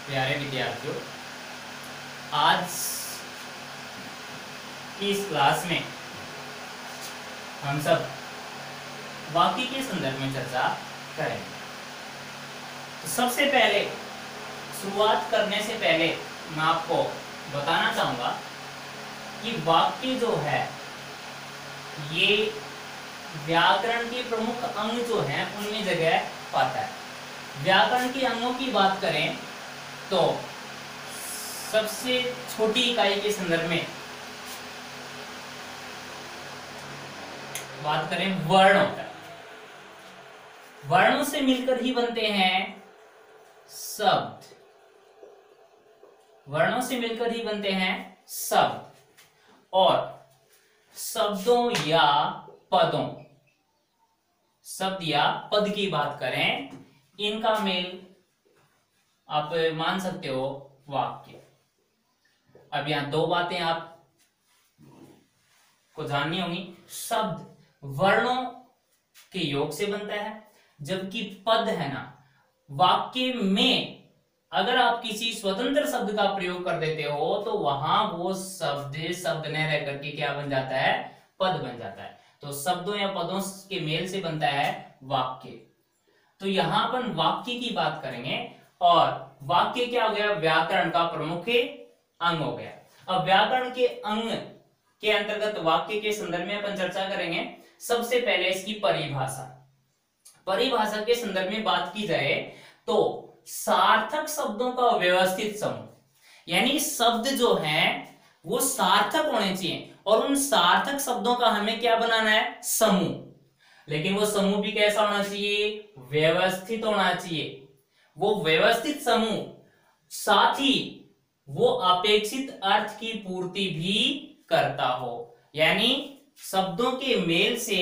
प्यारे विद्यार्थियों, आज की इस क्लास में हम सब वाक्य के संदर्भ में चर्चा करेंगे। तो सबसे पहले शुरुआत करने से पहले मैं आपको बताना चाहूंगा कि वाक्य जो है ये व्याकरण के प्रमुख अंग जो हैं उनमें जगह पाता है। व्याकरण के अंगों की बात करें तो सबसे छोटी इकाई के संदर्भ में बात करें वर्ण होता है। वर्णों से मिलकर ही बनते हैं शब्द, वर्णों से मिलकर ही बनते हैं शब्द। और शब्दों या पदों, शब्द या पद की बात करें, इनका मेल आप मान सकते हो वाक्य। अब यहां दो बातें आप को जाननी होंगी। शब्द वर्णों के योग से बनता है, जबकि पद है ना, वाक्य में अगर आप किसी स्वतंत्र शब्द का प्रयोग कर देते हो तो वहां वो शब्द न रह करके क्या बन जाता है, पद बन जाता है। तो शब्दों या पदों के मेल से बनता है वाक्य। तो यहां अपन वाक्य की बात करेंगे और वाक्य क्या हो गया, व्याकरण का प्रमुख अंग हो गया। अब व्याकरण के अंग के अंतर्गत वाक्य के संदर्भ में अपन चर्चा करेंगे। सबसे पहले इसकी परिभाषा। परिभाषा के संदर्भ में बात की जाए तो सार्थक शब्दों का व्यवस्थित समूह, यानी शब्द जो हैं वो सार्थक होने चाहिए और उन सार्थक शब्दों का हमें क्या बनाना है, समूह। लेकिन वो समूह भी कैसा होना चाहिए, व्यवस्थित होना चाहिए। वो व्यवस्थित समूह साथ ही वो अपेक्षित अर्थ की पूर्ति भी करता हो, यानी शब्दों के मेल से,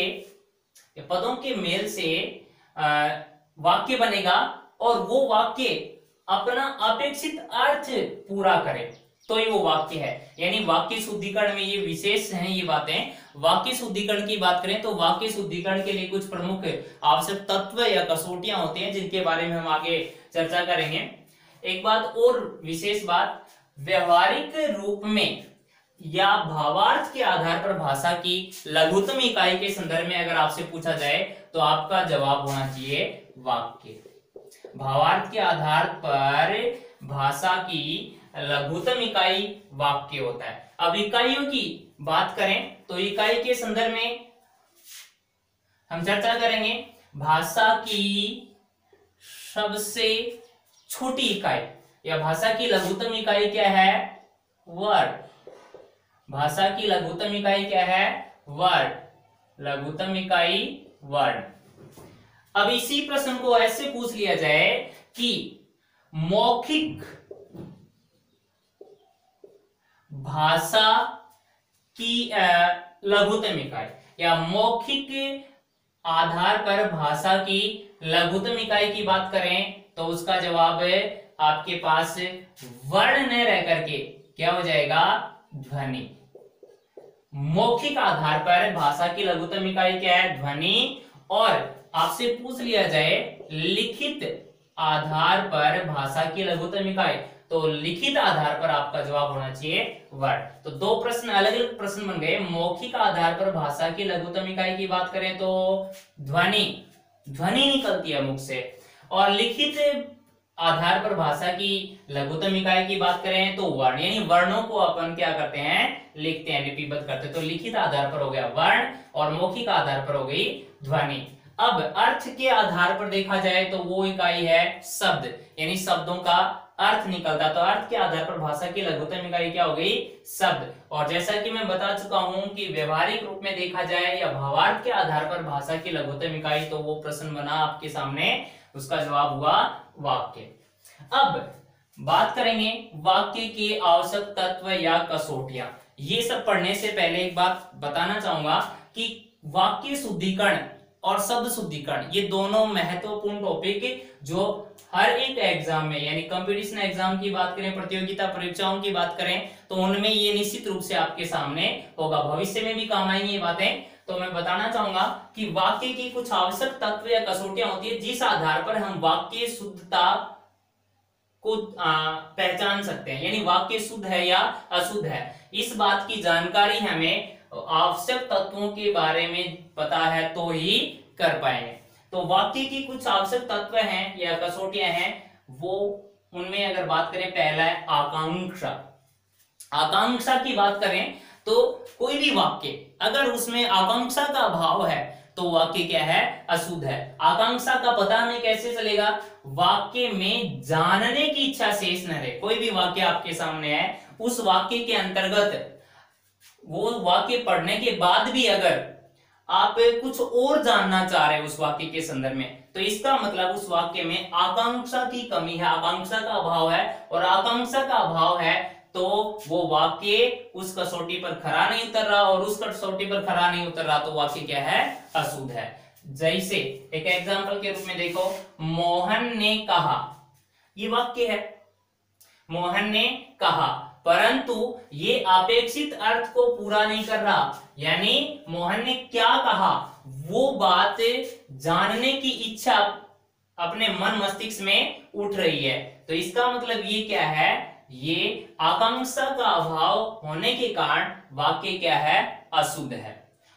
पदों के मेल से वाक्य बनेगा और वो वाक्य अपना अपेक्षित अर्थ पूरा करे तो ही वो वाक्य है। यानी वाक्य शुद्धिकरण में ये विशेष हैं ये बातें। वाक्य शुद्धिकरण की बात करें तो वाक्य शुद्धिकरण के लिए कुछ प्रमुख आवश्यक तत्व या कसौटियां होती हैं जिनके बारे में हम आगे चर्चा करेंगे। एक बात और विशेष बात, व्यवहारिक रूप में या भावार्थ के आधार पर भाषा की लघुत्तम इकाई के संदर्भ में अगर आपसे पूछा जाए तो आपका जवाब होना चाहिए वाक्य। भावार्थ के आधार पर भाषा की लघुत्तम इकाई वाक्य होता है। अब इकाइयों की बात करें तो इकाई के संदर्भ में हम चर्चा करेंगे भाषा की सबसे छोटी इकाई या भाषा की लघुत्तम इकाई क्या है, वर्ड। भाषा की लघुत्तम इकाई क्या है, वर्ड। लघुत्तम इकाई वर्ड। अब इसी प्रश्न को ऐसे पूछ लिया जाए कि मौखिक भाषा की लघुत्तम इकाई या मौखिक आधार पर भाषा की लघुत्तम इकाई की बात करें तो उसका जवाब आपके पास वर्ण न रह करके क्या हो जाएगा, ध्वनि। मौखिक आधार पर भाषा की लघुत्तम इकाई क्या है, ध्वनि। और आपसे पूछ लिया जाए लिखित आधार पर भाषा की लघुत्तम इकाई तो लिखित आधार पर आपका जवाब होना चाहिए वर्ड। तो दो प्रश्न, अलग अलग प्रश्न बन गए। मौखिक आधार पर भाषा की लघुत्तम इकाई की बात करें तो ध्वनि, ध्वनि निकलती है मुख से। और लिखित आधार पर भाषा की लघुत्तम इकाई की बात करें तो वर्ण, यानी वर्णों को अपन क्या करते हैं, लिखते हैं, लिपिबद्ध करते हैं। तो लिखित आधार पर हो गया वर्ण और मौखिक आधार पर हो गई ध्वनि। अब अर्थ के आधार पर देखा जाए तो वो इकाई है शब्द, यानी शब्दों का अर्थ निकलता। तो अर्थ के आधार पर भाषा की लघुत्तम इकाई क्या हो गई, शब्द। और जैसा कि मैं बता चुका हूं कि व्यवहारिक रूप में देखा जाए या भावार्थ के आधार पर भाषा की लघुत्तम इकाई तो वो प्रश्न बना आपके सामने, उसका जवाब हुआ वाक्य। अब बात करेंगे वाक्य के आवश्यक तत्व या कसौटियां। ये सब पढ़ने से पहले एक बात बताना चाहूंगा कि वाक्य शुद्धिकरण और शब्द शुद्धिकरण ये दोनों महत्वपूर्ण टॉपिक जो हर एक एग्जाम में, यानी कंपटीशन एग्जाम की बात करें, प्रतियोगिता परीक्षाओं की बात करें तो उनमें ये निश्चित रूप से आपके सामने होगा, भविष्य में भी काम आएंगी ये बातें। तो मैं बताना चाहूंगा कि वाक्य की कुछ आवश्यक तत्व या कसौटियां होती है जिस आधार पर हम वाक्य शुद्धता को पहचान सकते हैं, यानी वाक्य शुद्ध है या अशुद्ध है। इस बात की जानकारी हमें आवश्यक तत्वों के बारे में पता है तो ही कर पाएंगे। तो वाक्य की कुछ आवश्यक तत्व हैं या कसौटियां हैं, वो उनमें अगर बात करें, पहला है आकांक्षा। आकांक्षा की बात करें तो कोई भी वाक्य अगर उसमें आकांक्षा का अभाव है तो वाक्य क्या है, अशुद्ध है। आकांक्षा का पता हमें कैसे चलेगा, वाक्य में जानने की इच्छा शेष न रहे। कोई भी वाक्य आपके सामने है, उस वाक्य के अंतर्गत वो वाक्य पढ़ने के बाद भी अगर आप कुछ और जानना चाह रहे हैं उस वाक्य के संदर्भ में, तो इसका मतलब उस वाक्य में आकांक्षा की कमी है, आकांक्षा का अभाव है। और आकांक्षा का अभाव है तो वो वाक्य उस कसौटी पर खरा नहीं उतर रहा, और उस कसौटी पर खरा नहीं उतर रहा तो वाक्य क्या है, अशुद्ध है। जैसे एक एग्जांपल के रूप में देखो, मोहन ने कहा, ये वाक्य है, मोहन ने कहा, परंतु ये अपेक्षित अर्थ को पूरा नहीं कर रहा। यानी मोहन ने क्या कहा, वो बात जानने की इच्छा अपने मन मस्तिष्क में उठ रही है। तो इसका मतलब ये क्या है, ये आकांक्षा का अभाव होने के कारण वाक्य क्या है, अशुद्ध है।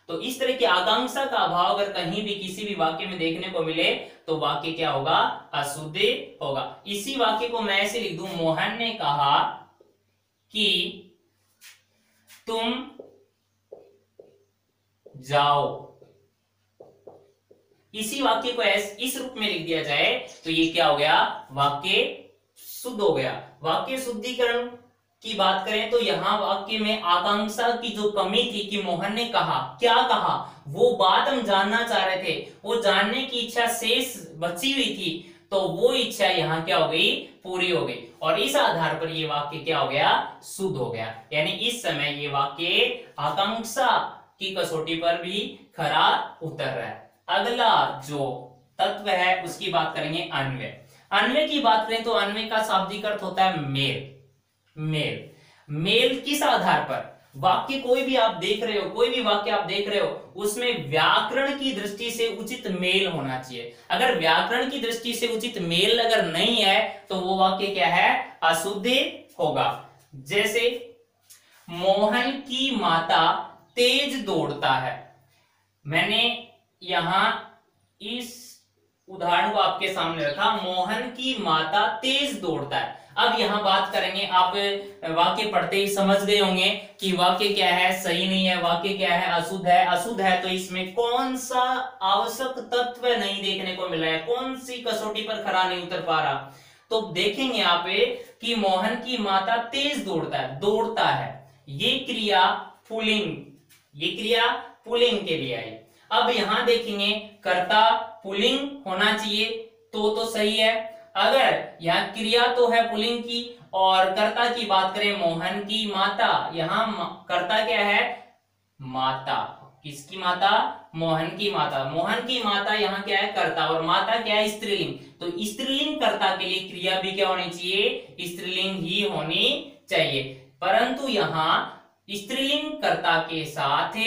तो इस तरह की आकांक्षा का अभाव अगर कहीं भी किसी भी वाक्य में देखने को मिले तो वाक्य क्या होगा, अशुद्ध होगा। इसी वाक्य को मैं ऐसे लिख दूं, मोहन ने कहा कि तुम जाओ। इसी वाक्य को इस रूप में लिख दिया जाए तो ये क्या हो गया, वाक्य शुद्ध हो गया। वाक्य शुद्धिकरण की बात करें तो यहां वाक्य में आकांक्षा की जो कमी थी कि मोहन ने कहा, क्या कहा, वो बात हम जानना चाह रहे थे, वो जानने की इच्छा शेष बची हुई थी, तो वो इच्छा यहां क्या हो गई, पूरी हो गई। और इस आधार पर ये वाक्य क्या हो गया, शुद्ध हो गया। यानी इस समय ये वाक्य आकांक्षा की कसौटी पर भी खरा उतर रहा है। अगला जो तत्व है उसकी बात करेंगे, अन्वय। अन्वय की बात करें तो अन्वय का शाब्दिक अर्थ होता है मेल। मेल, मेल किस आधार पर, वाक्य कोई भी आप देख रहे हो, कोई भी वाक्य आप देख रहे हो, उसमें व्याकरण की दृष्टि से उचित मेल होना चाहिए। अगर व्याकरण की दृष्टि से उचित मेल अगर नहीं है तो वो वाक्य क्या है, अशुद्ध होगा। जैसे मोहन की माता तेज दौड़ता है। मैंने यहां इस उदाहरण को आपके सामने रखा, मोहन की माता तेज दौड़ता है। अब यहां बात करेंगे, आप वाक्य पढ़ते ही समझ गए होंगे कि वाक्य क्या है, सही नहीं है, वाक्य क्या है, अशुद्ध है। अशुद्ध है तो इसमें कौन सा आवश्यक तत्व नहीं देखने को मिला है, कौन सी कसौटी पर खरा नहीं उतर पा रहा। तो देखेंगे यहाँ पे कि मोहन की माता तेज दौड़ता है, दौड़ता है, ये क्रिया पुल्लिंग, ये क्रिया पुल्लिंग के लिए आई। अब यहां देखेंगे कर्ता पुल्लिंग होना चाहिए तो सही है। अगर यहाँ क्रिया तो है पुल्लिंग की और कर्ता की बात करें मोहन की माता, यहाँ कर्ता क्या है, माता। किसकी माता, मोहन की माता। मोहन की माता यहाँ क्या है, कर्ता, और माता क्या है, स्त्रीलिंग। तो स्त्रीलिंग कर्ता के लिए क्रिया भी क्या होनी चाहिए, स्त्रीलिंग ही होनी चाहिए। परंतु यहाँ स्त्रीलिंग कर्ता के साथ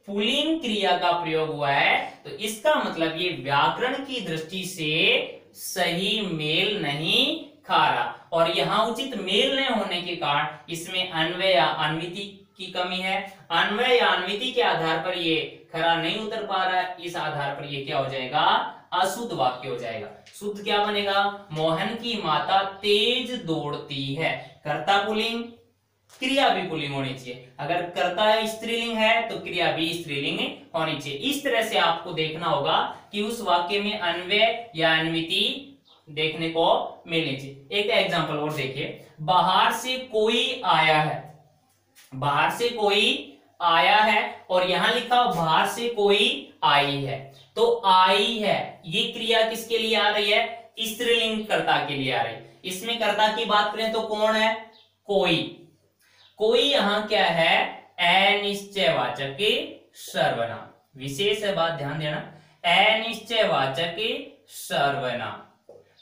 पुल्लिंग क्रिया का प्रयोग हुआ है, तो इसका मतलब ये व्याकरण की दृष्टि से सही मेल नहीं खा रहा। और यहां उचित मेल नहीं होने के कारण इसमें अन्वय या अन्विति की कमी है। अन्वय या अन्विति के आधार पर ये खरा नहीं उतर पा रहा है, इस आधार पर ये क्या हो जाएगा, अशुद्ध वाक्य हो जाएगा। शुद्ध क्या बनेगा, मोहन की माता तेज दौड़ती है, कर्ता पुल्लिंग, क्रिया भी पुल्लिंग होनी चाहिए। अगर कर्ता स्त्रीलिंग है तो क्रिया भी स्त्रीलिंग होनी चाहिए। इस तरह से आपको देखना होगा कि उस वाक्य में अन्वय या अन्विति देखने को मिलनी चाहिए। एक एग्जांपल और देखिए, बाहर से कोई आया है, बाहर से कोई आया है, और यहां लिखा बाहर से कोई आई है। तो आई है, ये क्रिया किसके लिए आ रही है, स्त्रीलिंग कर्ता के लिए आ रही है। इसमें कर्ता की बात करें तो कौन है, कोई। कोई यहां क्या है, अनिश्चयवाचक सर्वनाम। विशेष है बात, ध्यान देना, अनिश्चयवाचक सर्वनाम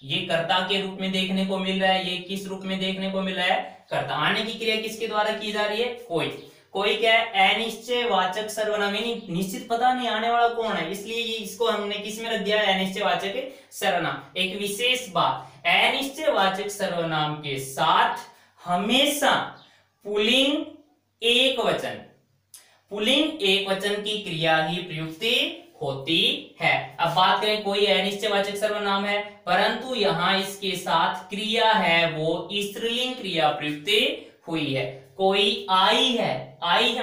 ये कर्ता के रूप में देखने को मिल रहा है। ये किस रूप में देखने को मिल रहा है, कर्ता। आने की क्रिया किसके द्वारा की जा रही है, कोई। कोई क्या है, अनिश्चयवाचक सर्वनाम, यानी निश्चित पता नहीं आने वाला कौन है, इसलिए ये इसको हमने किस में रख दिया है, अनिश्चयवाचक सर्वनाम। एक विशेष बात, अनिश्चयवाचक सर्वनाम के साथ हमेशा पुल्लिंग एक वचन की क्रिया ही प्रयुक्त होती है। अब बात करें, कोई अनिश्चयवाचक सर्वनाम है परंतु यहां इसके साथ क्रिया है वो स्त्रीलिंग क्रिया प्रयुक्त हुई है। कोई आई है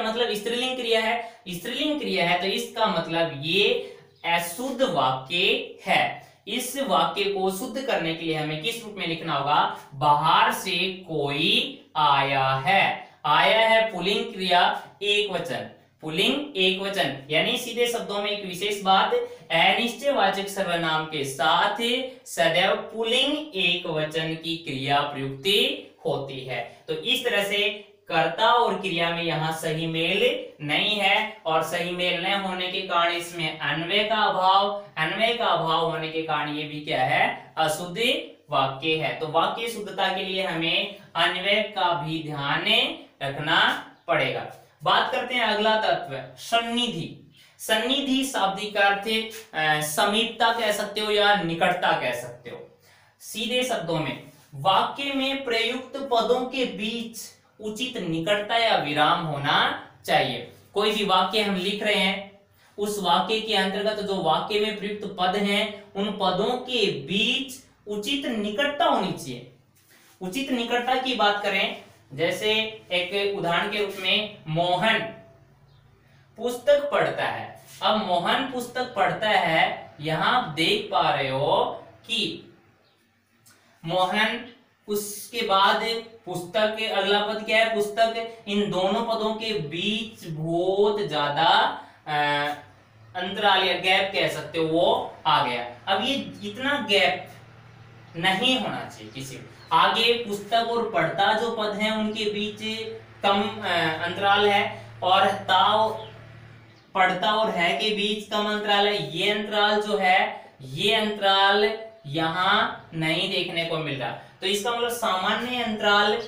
मतलब स्त्रीलिंग क्रिया है, तो इसका मतलब ये अशुद्ध वाक्य है। इस वाक्य को शुद्ध करने के लिए हमें किस रूप में लिखना होगा? बाहर से कोई आया है पुल्लिंग क्रिया एक वचन, यानी सीधे शब्दों में एक विशेष बात, अनिश्चयवाचक सर्वनाम के साथ सदैव पुल्लिंग एक वचन की क्रिया प्रयुक्त होती है। तो इस तरह से कर्ता और क्रिया में यहाँ सही मेल नहीं है, और सही मेल न होने के कारण इसमें अन्वय का अभाव होने के कारण ये भी क्या है? अशुद्ध वाक्य है। तो वाक्य शुद्धता के लिए हमें अन्वय का भी ध्यान रखना पड़ेगा। बात करते हैं अगला तत्व, सन्निधि शाब्दिक अर्थ समीपता कह सकते हो या निकटता कह सकते हो। सीधे शब्दों में वाक्य में प्रयुक्त पदों के बीच उचित निकटता या विराम होना चाहिए। कोई भी वाक्य हम लिख रहे हैं, उस वाक्य के अंतर्गत जो वाक्य में प्रयुक्त पद हैं उन पदों के बीच उचित निकटता होनी चाहिए। उचित निकटता की बात करें, जैसे एक उदाहरण के रूप में मोहन पुस्तक पढ़ता है। अब मोहन पुस्तक पढ़ता है, यहां आप देख पा रहे हो कि मोहन, उसके बाद पुस्तक, अगला पद क्या है? पुस्तक। इन दोनों पदों के बीच बहुत ज्यादा अंतराल या गैप कह सकते हो वो आ गया। अब ये इतना गैप नहीं होना चाहिए किसी आगे। पुस्तक और पढ़ता जो पद हैं उनके बीच कम अंतराल है, और ताव पढ़ता और है के बीच कम अंतराल है। ये अंतराल जो है, ये अंतराल यहां नहीं देखने को मिल रहा। तो इसका मतलब सामान्य अंतराल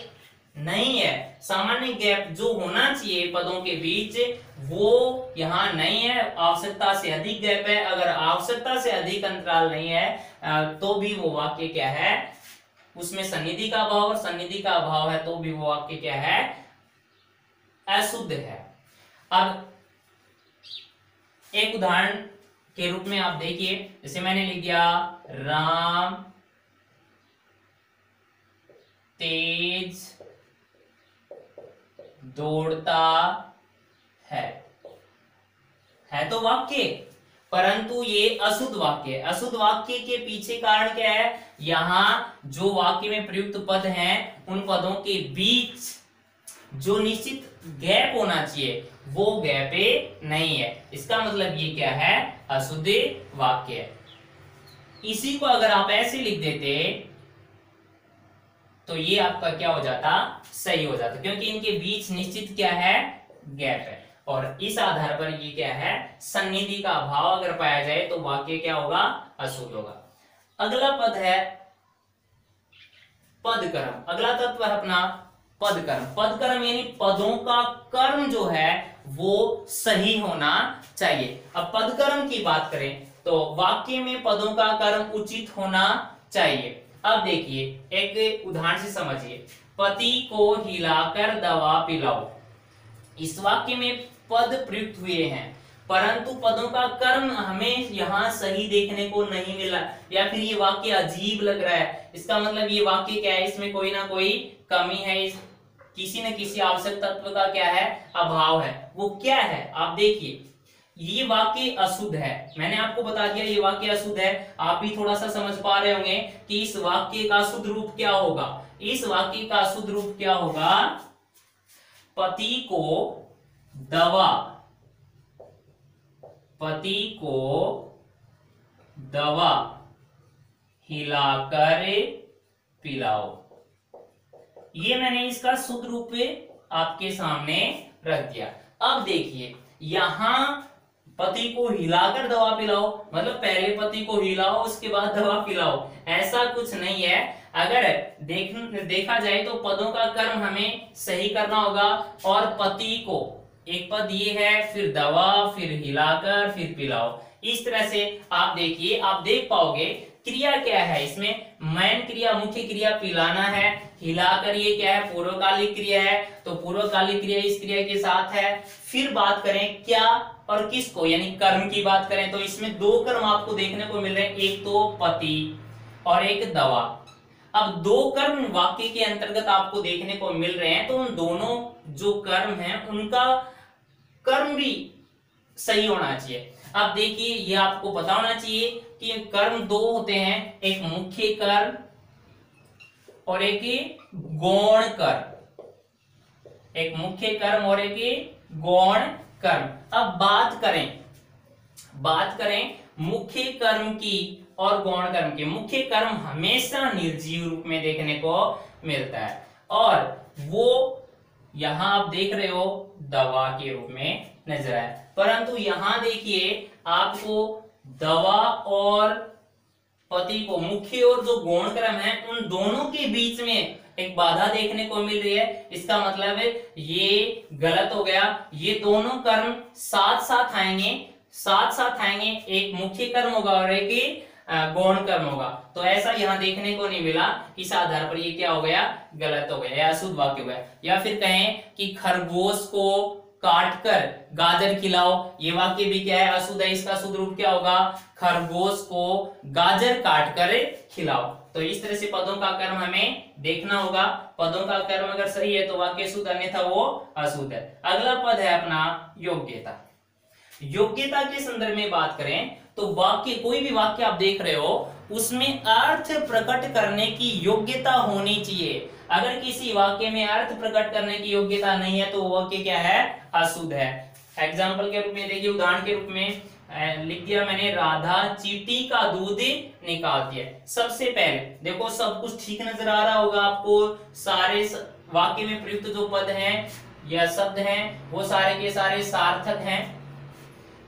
नहीं है। सामान्य गैप जो होना चाहिए पदों के बीच वो यहां नहीं है, आवश्यकता से अधिक गैप है। अगर आवश्यकता से अधिक अंतराल नहीं है तो भी वो वाक्य क्या है? उसमें सन्निधि का अभाव, और सन्निधि का अभाव है तो भी वो वाक्य क्या है? अशुद्ध है। अब एक उदाहरण के रूप में आप देखिए, जैसे मैंने लिख दिया राम तेज दौड़ता है तो वाक्य, परंतु ये अशुद्ध वाक्य है। अशुद्ध वाक्य के पीछे कारण क्या है? यहां जो वाक्य में प्रयुक्त पद हैं उन पदों के बीच जो निश्चित गैप होना चाहिए वो गैप नहीं है। इसका मतलब ये क्या है? अशुद्ध वाक्य है। इसी को अगर आप ऐसे लिख देते तो ये आपका क्या हो जाता? सही हो जाता, क्योंकि इनके बीच निश्चित क्या है? गैप है। और इस आधार पर ये क्या है? सन्निधि का अभाव अगर पाया जाए तो वाक्य क्या होगा? अशुद्ध होगा। अगला पद है पदकर्म। अगला तत्व है अपना पदकर्म। पदकर्म यानी पदों का कर्म जो है वो सही होना चाहिए। अब पदकर्म की बात करें तो वाक्य में पदों का कर्म उचित होना चाहिए। अब देखिए, एक उदाहरण से समझिए, पति को हिलाकर दवा पिलाओ। इस वाक्य में पद प्रयुक्त हुए हैं, परंतु पदों का कर्म हमें यहाँ सही देखने को नहीं मिला, या फिर ये वाक्य अजीब लग रहा है। इसका मतलब ये वाक्य क्या है? इसमें कोई ना कोई कमी है, किसी न किसी आवश्यक तत्व का क्या है? अभाव है। वो क्या है? आप देखिए, ये वाक्य अशुद्ध है। मैंने आपको बता दिया ये वाक्य अशुद्ध है। आप भी थोड़ा सा समझ पा रहे होंगे कि इस वाक्य का शुद्ध रूप क्या होगा। इस वाक्य का शुद्ध रूप क्या होगा? पति को दवा हिलाकर पिलाओ। ये मैंने इसका शुद्ध रूप आपके सामने रख दिया। अब देखिए, यहां पति को हिलाकर दवा पिलाओ मतलब पहले पति को हिलाओ उसके बाद दवा पिलाओ, ऐसा कुछ नहीं है। अगर देखा जाए तो पदों का कर्म हमें सही करना होगा, और पति को एक पद ये है, फिर दवा, फिर हिलाकर, फिर पिलाओ। इस तरह से आप देखिए, आप देख पाओगे क्रिया क्या है इसमें, मैन क्रिया मुख्य क्रिया पिलाना है, हिलाकर ये क्या है पूर्वकालिक क्रिया है, तो पूर्वकालिक क्रिया इस क्रिया के साथ है। फिर बात करें क्या और किसको, यानी कर्म की बात करें तो इसमें दो कर्म आपको देखने को मिल रहे हैं, एक तो पति और एक दवा। अब दो कर्म वाक्य के अंतर्गत आपको देखने को मिल रहे हैं, तो उन दोनों जो कर्म हैं उनका कर्म भी सही होना चाहिए। अब देखिए ये आपको पता होना चाहिए कि कर्म दो होते हैं, एक मुख्य कर्म और एक गौण कर्म, एक मुख्य कर्म और एक गौण कर्म। अब बात करें मुख्य कर्म की और गौण कर्म की। मुख्य कर्म हमेशा निर्जीव रूप में देखने को मिलता है और वो यहां आप देख रहे हो दवा के रूप में नजर आए, परंतु यहां देखिए आपको दवा और पति को, मुख्य और जो गौण कर्म है उन दोनों के बीच में एक बाधा देखने को मिल रही है। इसका मतलब है ये गलत हो गया, ये दोनों कर्म साथ साथ आएंगे, एक मुख्य कर्म होगा और एक गौण कर्म होगा, तो ऐसा यहां देखने को नहीं मिला। इस आधार पर ये क्या हो गया, गलत हो गया या अशुद्ध वाक्य हो गया। या फिर कहें कि खरगोश को काटकर गाजर खिलाओ, ये वाक्य भी क्या है, अशुद्ध है। इसका शुद्ध रूप क्या होगा, खरगोश को गाजर काटकर खिलाओ। तो इस तरह से पदों का कर्म हमें देखना होगा। पदों का कर्म अगर सही है तो वाक्य शुद्ध, अन्यथा वो अशुद्ध है। अगला पद है अपना योग्यता। योग्यता के संदर्भ में बात करें तो वाक्य, कोई भी वाक्य आप देख रहे हो उसमें अर्थ प्रकट करने की योग्यता होनी चाहिए। अगर किसी वाक्य में अर्थ प्रकट करने की योग्यता नहीं है तो वाक्य क्या है, अशुद्ध है। एग्जाम्पल के रूप में देखिए, उदाहरण के रूप में लिख दिया मैंने, राधा चींटी का दूध निकाल दिया। सबसे पहले देखो सब कुछ ठीक नजर आ रहा होगा आपको, सारे वाक्य में प्रयुक्त जो पद हैं या शब्द हैं वो सारे के सारे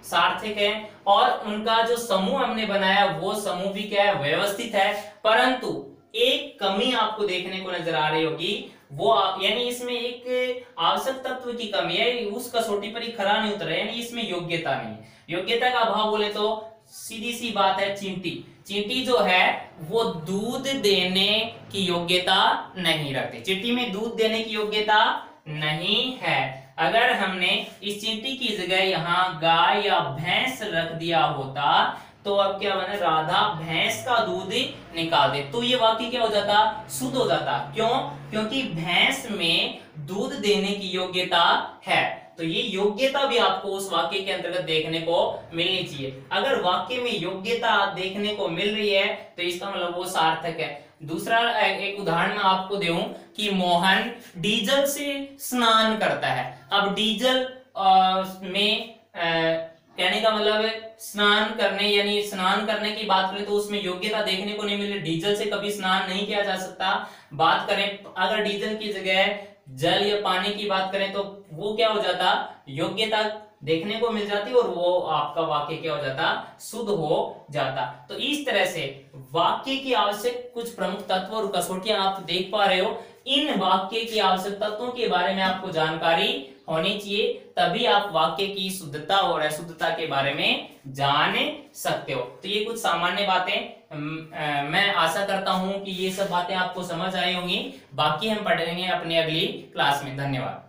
सार्थक है और उनका जो समूह हमने बनाया वो समूह भी क्या है, व्यवस्थित है। परंतु एक कमी आपको देखने को नजर आ रही होगी, वो यानी इसमें एक आवश्यक तत्व की कमी है, उस कसौटी पर ही खरा नहीं उतरा, यानी इसमें योग्यता नहीं है। योग्यता का अभाव बोले तो सीधी सी बात है, चींटी जो है वो दूध देने की योग्यता नहीं रखती, चींटी में दूध देने की योग्यता नहीं है। अगर हमने इस चींटी की जगह यहाँ गाय या भैंस रख दिया होता तो अब क्या बने, राधा भैंस का दूध निकाल दे, तो ये वाक्य क्या हो जाता, शुद्ध हो जाता। क्यों, क्योंकि भैंस में दूध देने की योग्यता है। तो ये योग्यता भी आपको उस वाक्य के अंतर्गत देखने को मिलनी चाहिए। अगर वाक्य में योग्यता देखने को मिल रही है तो इसका मतलब वो सार्थक है। दूसरा एक उदाहरण मैं आपको दूं कि मोहन डीजल से स्नान करता है। अब डीजल में कहने का मतलब स्नान करने, यानी स्नान करने की बात करें तो उसमें योग्यता देखने को नहीं मिली, डीजल से कभी स्नान नहीं किया जा सकता। बात करें अगर डीजल की जगह जल या पानी की बात करें तो वो क्या हो जाता, योग्यता देखने को मिल जाती और वो आपका वाक्य क्या हो जाता, शुद्ध हो जाता। तो इस तरह से वाक्य की आवश्यक कुछ प्रमुख तत्व और कसौटियां आप देख पा रहे हो। इन वाक्य की आवश्यक तत्वों के बारे में आपको जानकारी होनी चाहिए, तभी आप वाक्य की शुद्धता और अशुद्धता के बारे में जान सकते हो। तो ये कुछ सामान्य बातें, मैं आशा करता हूं कि ये सब बातें आपको समझ आई होंगी। बाकी हम पढ़ेंगे अपनी अगली क्लास में। धन्यवाद।